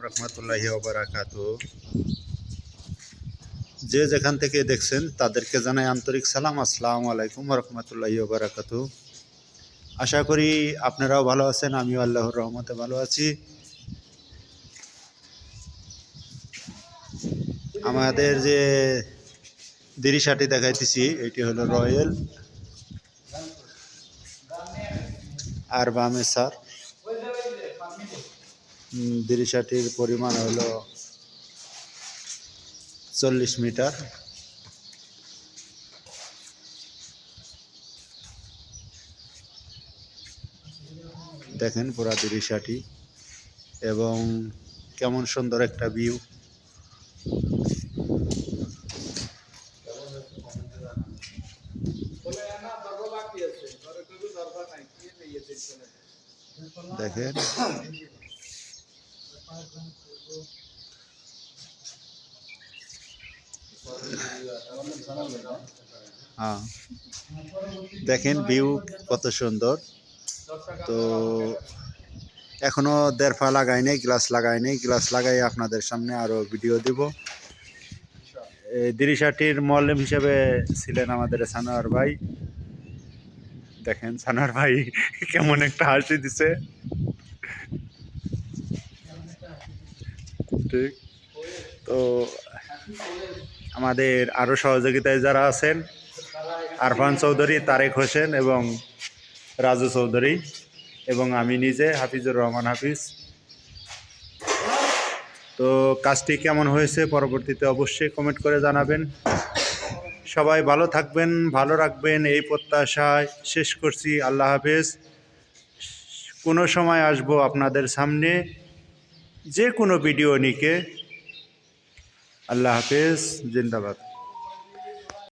রহমতুল্লাহি ওয়া বারাকাতুহু। যে যেখান থেকে দেখছেন তাদেরকে জানাই আন্তরিক সালাম। আসসালামু আলাইকুম ওয়া রাহমাতুল্লাহি ওয়া বারাকাতুহু। আশা করি আপনারাও ভালো আছেন, আমিও আল্লাহর রহমতে ভালো আছি। আমাদের যে দিরিশাটি দেখাইতেছি এটি হলো রয়্যাল আর বামেসার। দিরিশাটির পরিমাণ হলো 40 মিটার। দেখেন পুরা দিরিশাটি এবং কেমন সুন্দর একটা ভিউ। দেখেন হ্যাঁ, দেখেন ভিউ কত সুন্দর। তো এখনো দেড়ফা লাগাই নাই, গ্লাস লাগাই নাই। গ্লাস লাগাই আপনাদের সামনে আরো ভিডিও দিব। দিরিশাটির মল্লেম হিসেবে ছিলেন আমাদের সানোয়ার ভাই। দেখেন সানোয়ার ভাই কেমন একটা হাসি দিছে। ঠিক। তো আমাদের আরো সহযোগিতায় যারা আছেন, আরফান চৌধুরী, তারেক হোসেন এবং রাজু চৌধুরী এবং আমি নিজে হাফিজুর রহমান হাফিজ। তো কাজটি কেমন হয়েছে পরবর্তীতে অবশ্যই কমেন্ট করে জানাবেন। সবাই ভালো থাকবেন, ভালো রাখবেন এই প্রত্যাশায় শেষ করছি। আল্লাহ হাফেজ। কোনো সময় আসবো আপনাদের সামনে যে কোনো ভিডিও নিয়ে। আল্লাহ হাফেজ, জিন্দাবাদ।